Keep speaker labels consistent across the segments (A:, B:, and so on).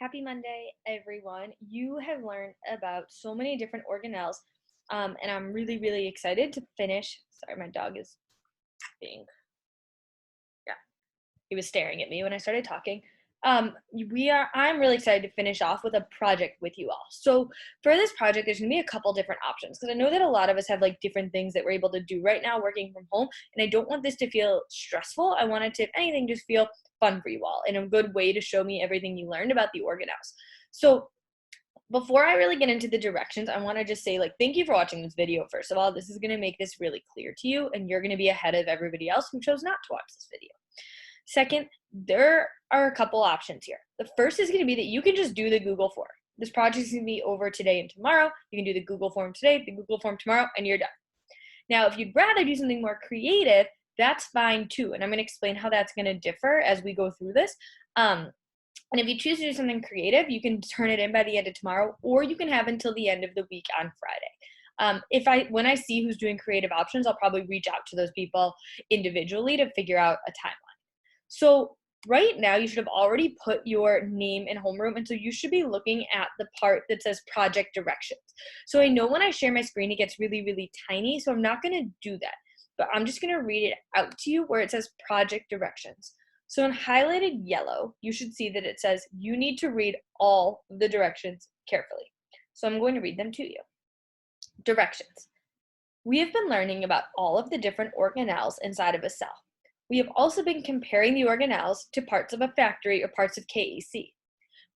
A: Happy Monday, everyone. You have learned about so many different organelles, and I'm really, really excited to finish. Sorry, my dog is being, yeah, he was staring at me when I started talking. I'm really excited to finish off with a project with you all. So for this project, there's gonna be a couple different options because I know that a lot of us have like different things that we're able to do right now working from home, and I don't want this to feel stressful. I want it to, if anything, just feel fun for you all and a good way to show me everything you learned about the organelles. So before I really get into the directions, I want to just say, like, thank you for watching this video. First of all, this is going to make this really clear to you, and you're going to be ahead of everybody else who chose not to watch this video. Second, there are a couple options here. The first is going to be that you can just do the Google form. This project is going to be over today and tomorrow. You can do the Google form today, the Google form tomorrow, and you're done. Now, if you'd rather do something more creative, that's fine too. And I'm going to explain how that's going to differ as we go through this. And if you choose to do something creative, you can turn it in by the end of tomorrow, or you can have until the end of the week on Friday. When I see who's doing creative options, I'll probably reach out to those people individually to figure out a timeline. So right now, you should have already put your name in homeroom, and so you should be looking at the part that says project directions. So I know when I share my screen, it gets really, really tiny, so I'm not going to do that, but I'm just going to read it out to you where it says project directions. So in highlighted yellow, you should see that it says you need to read all of the directions carefully. So I'm going to read them to you. Directions. We have been learning about all of the different organelles inside of a cell. We have also been comparing the organelles to parts of a factory or parts of KAC.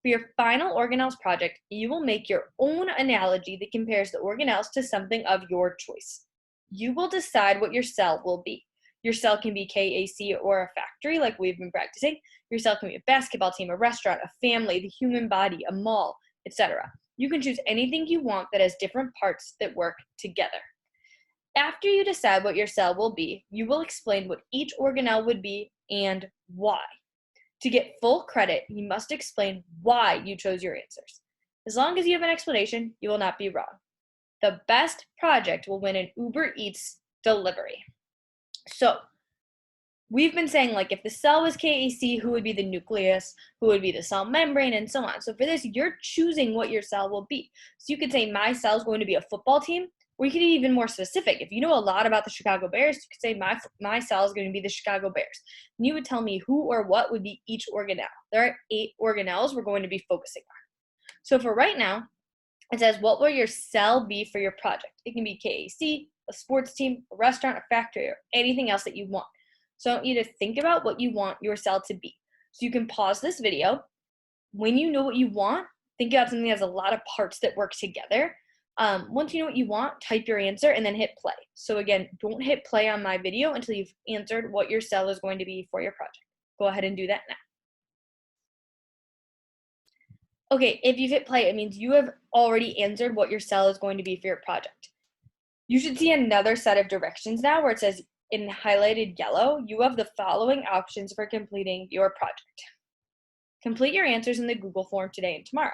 A: For your final organelles project, you will make your own analogy that compares the organelles to something of your choice. You will decide what your cell will be. Your cell can be KAC or a factory, like we've been practicing. Your cell can be a basketball team, a restaurant, a family, the human body, a mall, etc. You can choose anything you want that has different parts that work together. After you decide what your cell will be, you will explain what each organelle would be and why. To get full credit, you must explain why you chose your answers. As long as you have an explanation, you will not be wrong. The best project will win an Uber Eats delivery. So we've been saying, like, if the cell was KAC, who would be the nucleus, who would be the cell membrane, and so on. So for this, you're choosing what your cell will be. So you could say my cell is going to be a football team, or you could be even more specific. If you know a lot about the Chicago Bears, you could say my cell is going to be the Chicago Bears. And you would tell me who or what would be each organelle. There are 8 organelles we're going to be focusing on. So for right now, it says, what will your cell be for your project? It can be KAC, a sports team, a restaurant, a factory, or anything else that you want. So I want you to think about what you want your cell to be. So you can pause this video. When you know what you want, think about something that has a lot of parts that work together. Once you know what you want, type your answer and then hit play. So again, don't hit play on my video until you've answered what your cell is going to be for your project. Go ahead and do that now. Okay, if you've hit play, it means you have already answered what your cell is going to be for your project. You should see another set of directions now where it says in highlighted yellow, you have the following options for completing your project. Complete your answers in the Google form today and tomorrow.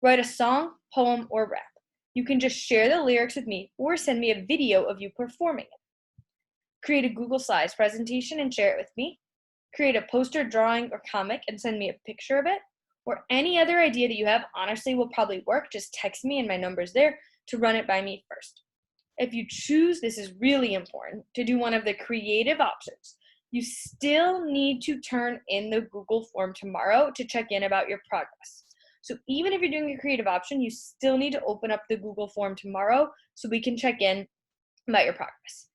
A: Write a song, poem, or rap. You can just share the lyrics with me or send me a video of you performing it. Create a Google Slides presentation and share it with me. Create a poster, drawing, or comic and send me a picture of it. Or any other idea that you have honestly will probably work. Just text me and my number's there to run it by me first. If you choose, this is really important, to do one of the creative options, you still need to turn in the Google form tomorrow to check in about your progress. So even if you're doing a creative option, you still need to open up the Google form tomorrow so we can check in about your progress.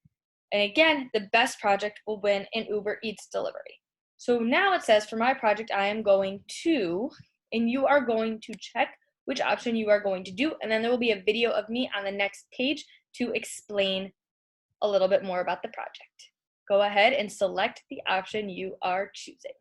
A: And again, the best project will win an Uber Eats delivery. So now it says for my project, I am going to, and you are going to check which option you are going to do. And then there will be a video of me on the next page to explain a little bit more about the project. Go ahead and select the option you are choosing.